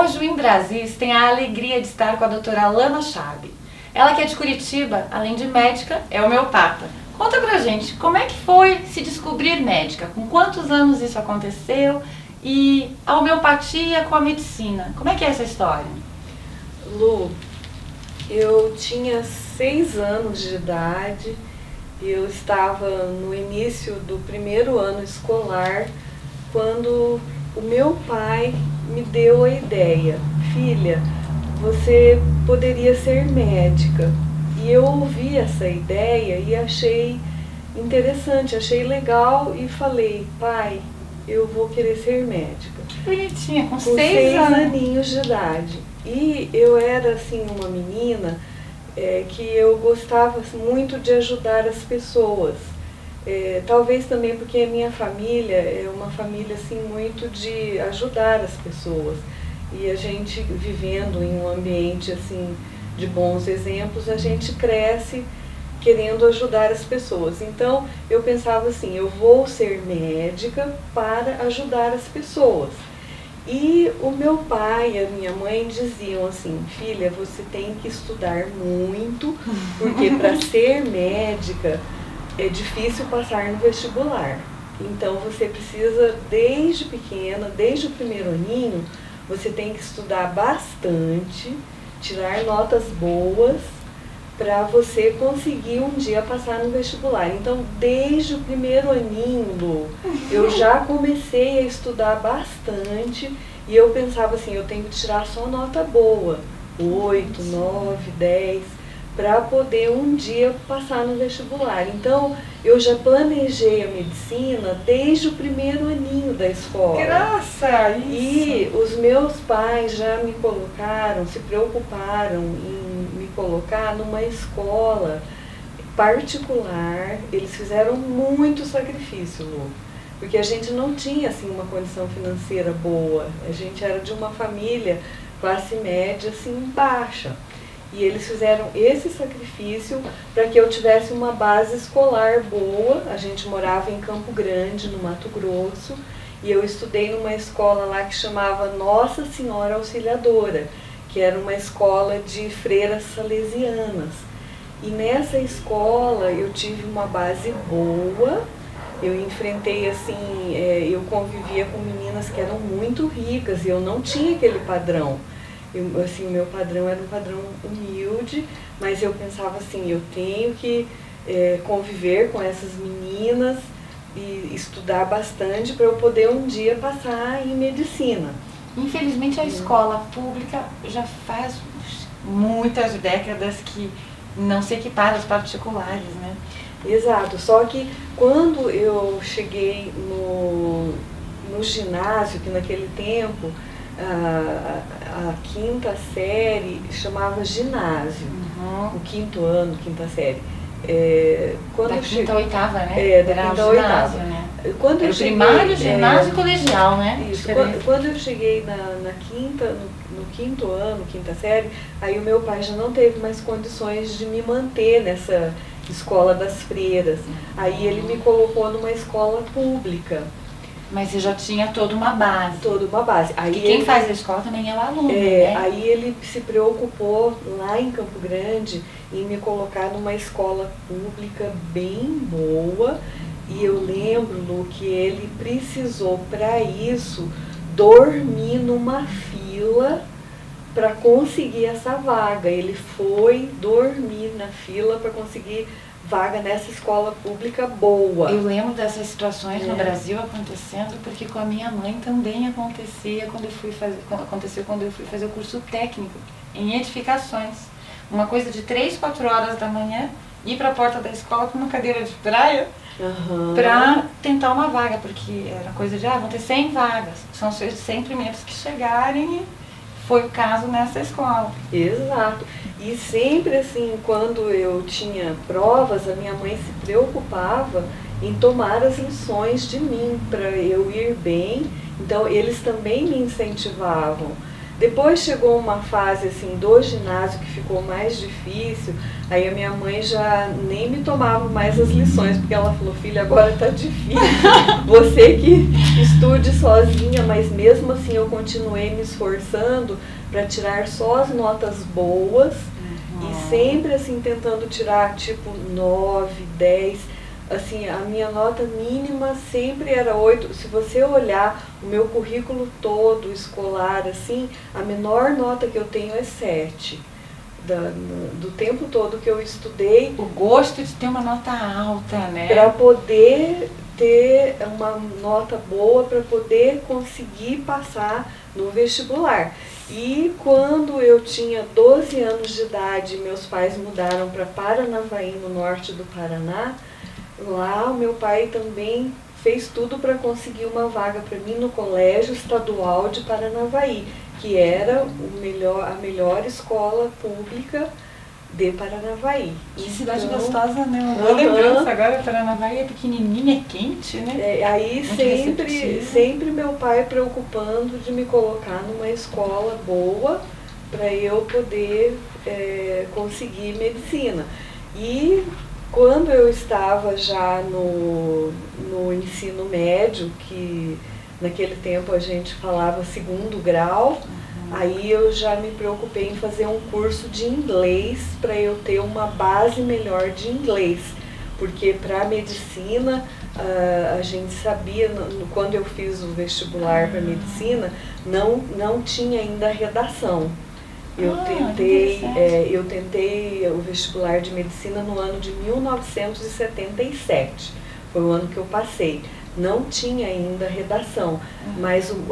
Hoje o Embrasis tem a alegria de estar com a doutora Lana Chabe. Ela que é de Curitiba, além de médica, é homeopata. Conta pra gente, como é que foi se descobrir médica? Com quantos anos isso aconteceu? E a homeopatia com a medicina, como é que é essa história? Lu, eu tinha 6 anos de idade e eu estava no início do primeiro ano escolar quando o meu pai me deu a ideia: filha, você poderia ser médica. E eu ouvi essa ideia e achei interessante, achei legal e falei: pai, eu vou querer ser médica. Que bonitinha, com Com 6 aninhos de idade. E eu era assim uma menina que eu gostava muito de ajudar as pessoas. Talvez também porque a minha família é uma família assim muito de ajudar as pessoas. E a gente vivendo em um ambiente assim de bons exemplos, a gente cresce querendo ajudar as pessoas. Então eu pensava assim: eu vou ser médica para ajudar as pessoas. E o meu pai e a minha mãe diziam assim: filha, você tem que estudar muito, porque para ser médica é difícil passar no vestibular. Então você precisa, desde pequena, desde o primeiro aninho, você tem que estudar bastante, tirar notas boas, para você conseguir um dia passar no vestibular. Então, desde o primeiro aninho, Lu, eu já comecei a estudar bastante e eu pensava assim: eu tenho que tirar só nota boa, 8, 9, 10, para poder um dia passar no vestibular. Então, eu já planejei a medicina desde o primeiro aninho da escola. Graça, isso! E os meus pais já me colocaram, se preocuparam em me colocar numa escola particular. Eles fizeram muito sacrifício, Lu, porque a gente não tinha assim uma condição financeira boa. A gente era de uma família classe média assim baixa. E eles fizeram esse sacrifício para que eu tivesse uma base escolar boa. A gente morava em Campo Grande, no Mato Grosso, e eu estudei numa escola lá que chamava Nossa Senhora Auxiliadora, que era uma escola de freiras salesianas. E nessa escola eu tive uma base boa. Eu enfrentei assim, eu convivia com meninas que eram muito ricas e eu não tinha aquele padrão. Assim, o meu padrão era um padrão humilde, mas eu pensava assim: eu tenho que conviver com essas meninas e estudar bastante para eu poder um dia passar em medicina. Infelizmente a escola pública já faz muitas décadas que não se equipara às particulares, né? Exato, só que quando eu cheguei no ginásio, que naquele tempo a quinta série chamava ginásio, o quinto ano, quinta série. Da quinta a oitava, né? Da era quinta o a ginásio, oitava. né? Quando era eu cheguei, primário, ginásio e colegial, né? Isso. Quando eu cheguei na quinta, no quinto ano, quinta série, aí o meu pai já não teve mais condições de me manter nessa escola das freiras. Aí ele me colocou numa escola pública. Mas você já tinha toda uma base. Toda uma base. Aí e quem faz a escola também é o aluno, né? Aí ele se preocupou lá em Campo Grande em me colocar numa escola pública bem boa. E eu lembro, Lu, que ele precisou para isso dormir numa fila para conseguir essa vaga. Ele foi dormir na fila para conseguir vaga nessa escola pública boa. Eu lembro dessas situações no Brasil acontecendo, porque com a minha mãe também acontecia aconteceu quando eu fui fazer o curso técnico em edificações. Uma coisa de 3, 4 horas da manhã, ir para a porta da escola com uma cadeira de praia para tentar uma vaga, porque era coisa de, vão ter 100 vagas, são os 100 primeiros que chegarem, e foi o caso nessa escola. Exato. E sempre assim, quando eu tinha provas, a minha mãe se preocupava em tomar as lições de mim, para eu ir bem. Então, eles também me incentivavam. Depois chegou uma fase assim do ginásio que ficou mais difícil, aí a minha mãe já nem me tomava mais as lições, porque ela falou, filha, agora tá difícil, você que estude sozinha, mas mesmo assim eu continuei me esforçando para tirar só as notas boas, e sempre assim tentando tirar tipo 9, 10. Assim, a minha nota mínima sempre era 8. Se você olhar o meu currículo todo escolar, assim, a menor nota que eu tenho é 7. Do tempo todo que eu estudei. O gosto de ter uma nota alta, né? Para poder ter uma nota boa, para poder conseguir passar no vestibular. E quando eu tinha 12 anos de idade, meus pais mudaram para Paranavaí, no norte do Paraná. Lá o meu pai também fez tudo para conseguir uma vaga para mim no Colégio Estadual de Paranavaí, que era a melhor escola pública de Paranavaí. Que cidade gostosa, né? Uma boa lembrança agora. Paranavaí é pequenininha, é quente, né? Aí sempre meu pai preocupando de me colocar numa escola boa para eu poder conseguir medicina. E quando eu estava já no ensino médio, que naquele tempo a gente falava segundo grau, aí eu já me preocupei em fazer um curso de inglês para eu ter uma base melhor de inglês. Porque para medicina, a gente sabia, quando eu fiz o vestibular para medicina, não tinha ainda redação. Eu tentei o vestibular de medicina no ano de 1977, foi o ano que eu passei. Não tinha ainda redação, mas o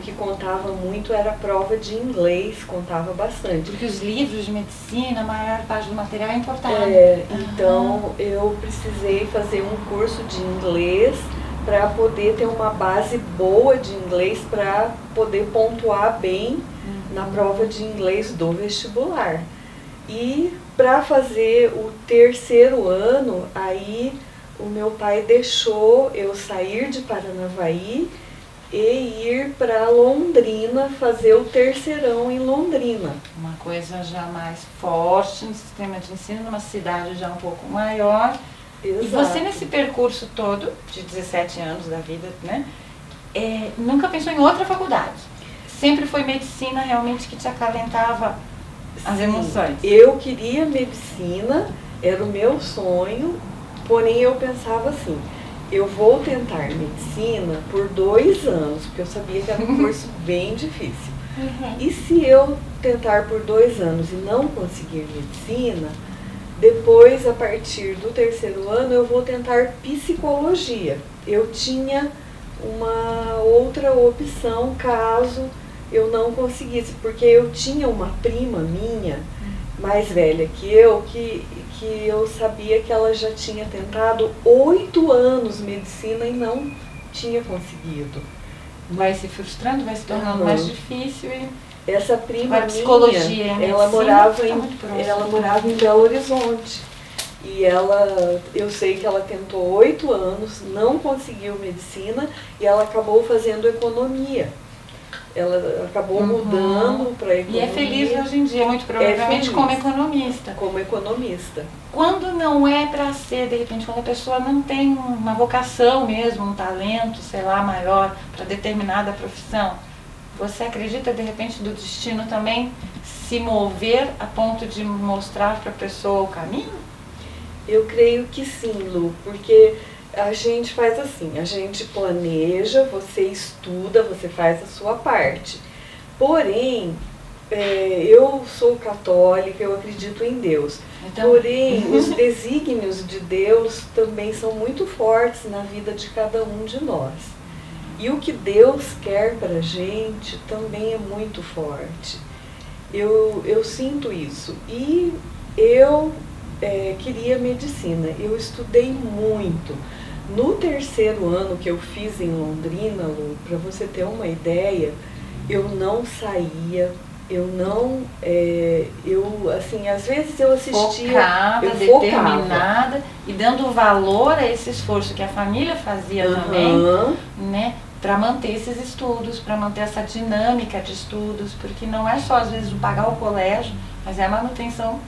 que contava muito era a prova de inglês, contava bastante. Porque os livros de medicina, a maior parte do material é importado. Então eu precisei fazer um curso de inglês para poder ter uma base boa de inglês, para poder pontuar bem na prova de inglês do vestibular. E para fazer o terceiro ano, aí o meu pai deixou eu sair de Paranavaí e ir para Londrina, fazer o terceirão em Londrina. Uma coisa já mais forte no sistema de ensino, numa cidade já um pouco maior. Exato. E você, nesse percurso todo, de 17 anos da vida, né, nunca pensou em outra faculdade? Sempre foi medicina realmente que te acalentava as emoções? Eu queria medicina, era o meu sonho, porém eu pensava assim, eu vou tentar medicina por 2 anos, porque eu sabia que era um curso bem difícil. E se eu tentar por 2 anos e não conseguir medicina, depois, a partir do terceiro ano, eu vou tentar psicologia. Eu tinha uma outra opção caso eu não conseguisse, porque eu tinha uma prima minha, mais velha que eu sabia que ela já tinha tentado 8 anos medicina e não tinha conseguido. Vai se frustrando, vai se tornando mais difícil. E essa prima minha, ela morava em Belo Horizonte. E eu sei que ela tentou 8 anos, não conseguiu medicina e ela acabou fazendo economia. Ela acabou mudando para economia. E é feliz hoje em dia, muito provavelmente como economista. Como economista. Quando não é para ser, de repente, quando a pessoa não tem uma vocação mesmo, um talento, sei lá, maior para determinada profissão, você acredita, de repente, do destino também se mover a ponto de mostrar para a pessoa o caminho? Eu creio que sim, Lu, porque a gente faz assim, a gente planeja, você estuda, você faz a sua parte. Porém, eu sou católica, eu acredito em Deus. Então... Porém, os desígnios de Deus também são muito fortes na vida de cada um de nós. E o que Deus quer para a gente também é muito forte. Eu sinto isso. E eu queria medicina. Eu estudei muito. No terceiro ano que eu fiz em Londrina, Lu, para você ter uma ideia, eu não saía, assim, às vezes eu assistia, determinada e dando valor a esse esforço que a família fazia também, né, para manter esses estudos, para manter essa dinâmica de estudos, porque não é só às vezes o pagar o colégio, mas é a manutenção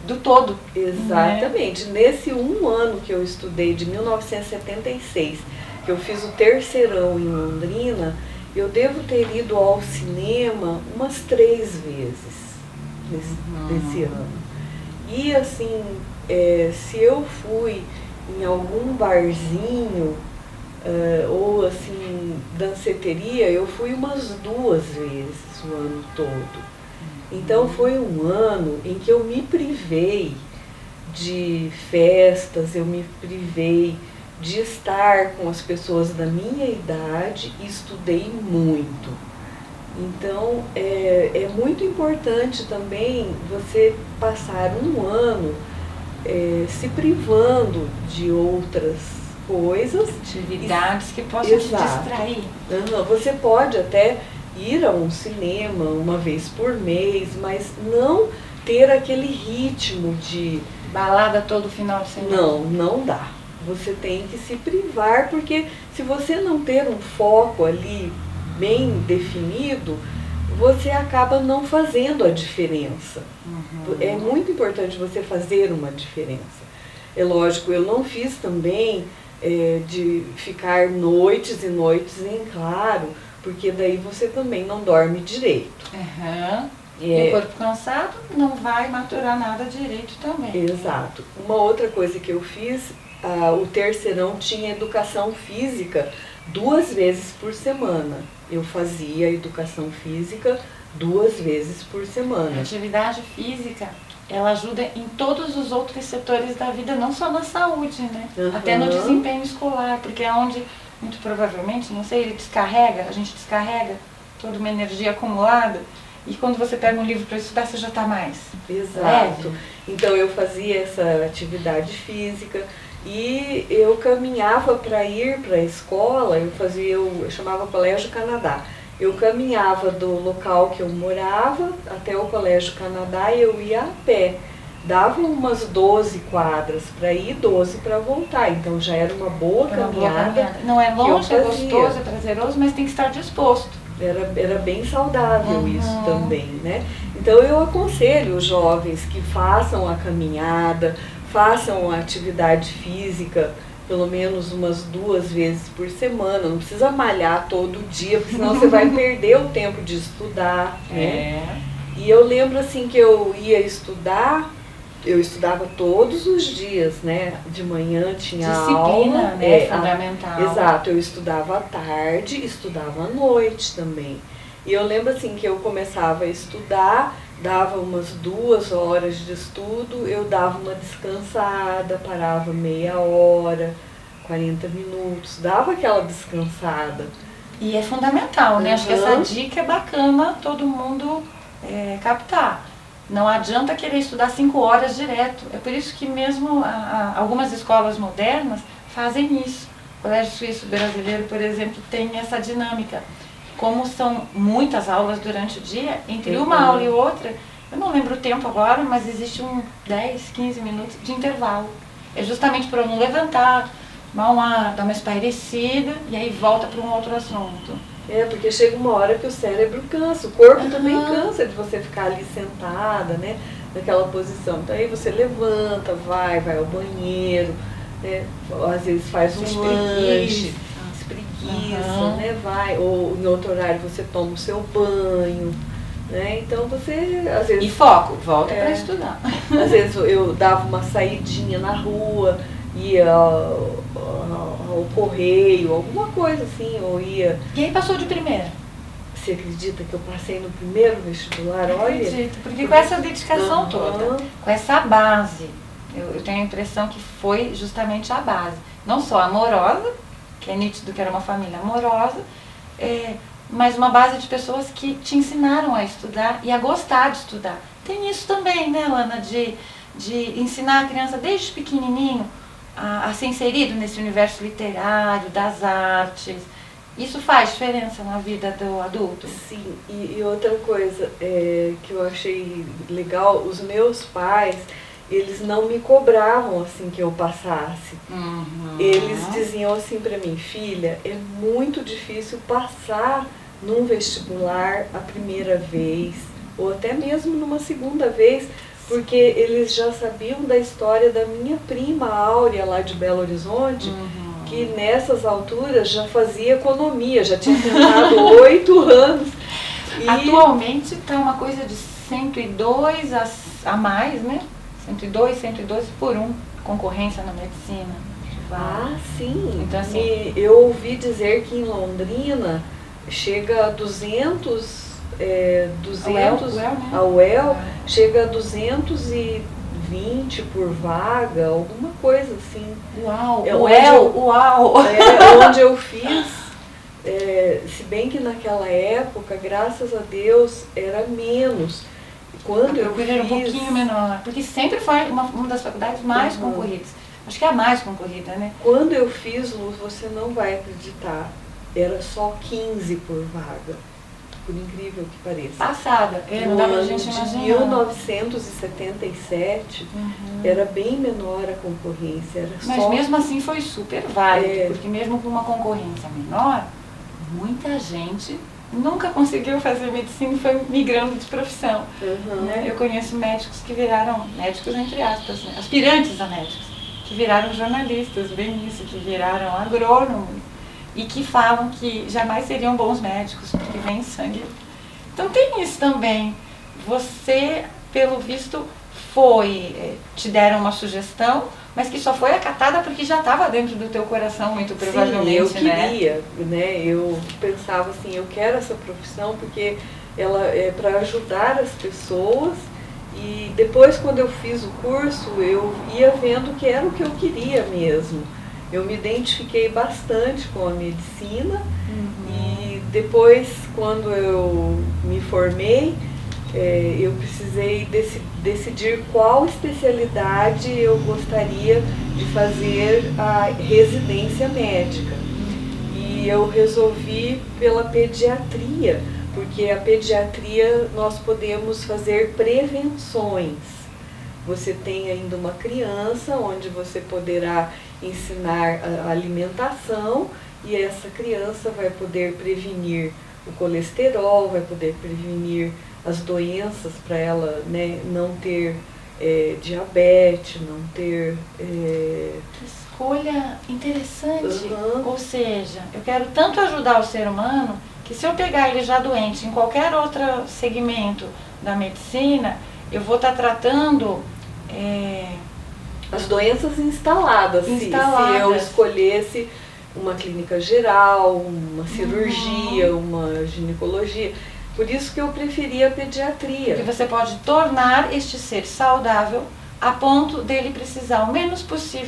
do todo. Exatamente. Né? Nesse um ano que eu estudei, de 1976, que eu fiz o terceirão em Londrina, eu devo ter ido ao cinema umas 3 vezes nesse ano. E assim, se eu fui em algum barzinho, ou assim, danceteria, eu fui umas 2 vezes o ano todo. Então foi um ano em que eu me privei de festas, eu me privei de estar com as pessoas da minha idade e estudei muito. Então é muito importante também você passar um ano se privando de outras coisas. Atividades que possam te distrair. Você pode até ir a um cinema uma vez por mês, mas não ter aquele ritmo de balada todo final de semana. Não dá. Você tem que se privar, porque se você não ter um foco ali bem definido, você acaba não fazendo a diferença. É muito importante você fazer uma diferença. É lógico, eu não fiz também de ficar noites e noites em claro, porque daí você também não dorme direito. E o corpo cansado não vai maturar nada direito também. Exato. Uma outra coisa que eu fiz, o terceirão tinha educação física 2 vezes por semana. Eu fazia educação física 2 vezes por semana. A atividade física, ela ajuda em todos os outros setores da vida, não só na saúde, né? Até no desempenho escolar, porque é onde, muito provavelmente, não sei, a gente descarrega toda uma energia acumulada, e quando você pega um livro para estudar, você já está mais leve. Então eu fazia essa atividade física e eu caminhava para ir para a escola, eu chamava Colégio Canadá. Eu caminhava do local que eu morava até o Colégio Canadá e eu ia a pé. Dava umas 12 quadras para ir, 12 para voltar. Então já era uma boa caminhada. Não é longe, é gostoso, é prazeroso, mas tem que estar disposto. Era bem saudável isso também, né? Então eu aconselho os jovens que façam a caminhada, façam a atividade física pelo menos umas 2 vezes por semana. Não precisa malhar todo dia, porque senão você vai perder o tempo de estudar, né? E eu lembro assim que eu ia estudar, eu estudava todos os dias, né? De manhã tinha disciplina, aula, né? Fundamental. Exato, eu estudava à tarde, estudava à noite também. E eu lembro assim que eu começava a estudar, dava umas 2 horas de estudo, eu dava uma descansada, parava meia hora, 40 minutos, dava aquela descansada. E é fundamental, né? Acho que essa dica é bacana todo mundo captar. Não adianta querer estudar 5 horas direto. É por isso que mesmo algumas escolas modernas fazem isso. O Colégio Suíço Brasileiro, por exemplo, tem essa dinâmica. Como são muitas aulas durante o dia, entre uma aula e outra, eu não lembro o tempo agora, mas existe 10, 15 minutos de intervalo. É justamente para eu não levantar, tomar um ar, dar uma espairecida e aí volta para um outro assunto. Porque chega uma hora que o cérebro cansa, o corpo também cansa de você ficar ali sentada, né, naquela posição. Então aí você levanta, vai ao banheiro, né, às vezes faz um lanche, espreguiça, né, vai, ou em outro horário você toma o seu banho, né, então você, às vezes... E foco, volta para estudar. Às vezes eu dava uma saidinha na rua, ia ao correio, alguma coisa assim, ou ia... E aí passou de primeira? Você acredita que eu passei no primeiro vestibular? Olha, acredito, porque com essa dedicação toda, com essa base, eu tenho a impressão que foi justamente a base. Não só amorosa, que é nítido que era uma família amorosa, mas uma base de pessoas que te ensinaram a estudar e a gostar de estudar. Tem isso também, né, Lana, de ensinar a criança desde pequenininho a ser inserido nesse universo literário, das artes. Isso faz diferença na vida do adulto? Sim, e outra coisa que eu achei legal, os meus pais, eles não me cobravam assim que eu passasse. Uhum. Eles diziam assim para mim: filha, é muito difícil passar num vestibular a primeira vez, ou até mesmo numa segunda vez, porque eles já sabiam da história da minha prima Áurea, lá de Belo Horizonte, que nessas alturas já fazia economia, já tinha tentado 8 anos. E atualmente está uma coisa de 102 a mais, né? 102, 112 por 1, concorrência na medicina. ah, sim. Então, assim, E eu ouvi dizer que em Londrina chega a 200, a UEL chega a 220 por vaga, alguma coisa assim. Uau, Uau! Onde eu fiz, se bem que naquela época, graças a Deus, era menos. Quando eu procura era um pouquinho menor, porque sempre foi uma das faculdades mais concorridas. Acho que é a mais concorrida, né? Quando eu fiz, Luz, você não vai acreditar, era só 15 por vaga, por incrível que pareça. Passada, não dá pra gente De imaginar. 1977, era bem menor a concorrência. Era Mas só mesmo assim foi super válido, porque mesmo com uma concorrência menor, muita gente nunca conseguiu fazer medicina e foi migrando de profissão. Né? Eu conheço médicos que viraram, médicos entre aspas, né? Aspirantes a médicos, que viraram jornalistas, bem isso, que viraram agrônomos e que falam que jamais seriam bons médicos, porque vem sangue. Então tem isso também. Você, pelo visto, te deram uma sugestão, mas que só foi acatada porque já estava dentro do teu coração, muito provavelmente, eu queria, né? Eu pensava assim, eu quero essa profissão porque ela é para ajudar as pessoas. E depois, quando eu fiz o curso, eu ia vendo que era o que eu queria mesmo. Eu me identifiquei bastante com a medicina e depois, quando eu me formei, eu precisei decidir qual especialidade eu gostaria de fazer a residência médica. E eu resolvi pela pediatria, porque a pediatria nós podemos fazer prevenções. Você tem ainda uma criança onde você poderá ensinar a alimentação e essa criança vai poder prevenir o colesterol, vai poder prevenir as doenças para ela, né, não ter diabetes, não ter... Que escolha interessante. Ou seja, eu quero tanto ajudar o ser humano que se eu pegar ele já doente em qualquer outro segmento da medicina, eu vou estar tratando... as doenças instaladas. Se eu escolhesse uma clínica geral, uma cirurgia, uma ginecologia. Por isso que eu preferia a pediatria. Porque você pode tornar este ser saudável a ponto dele precisar o menos possível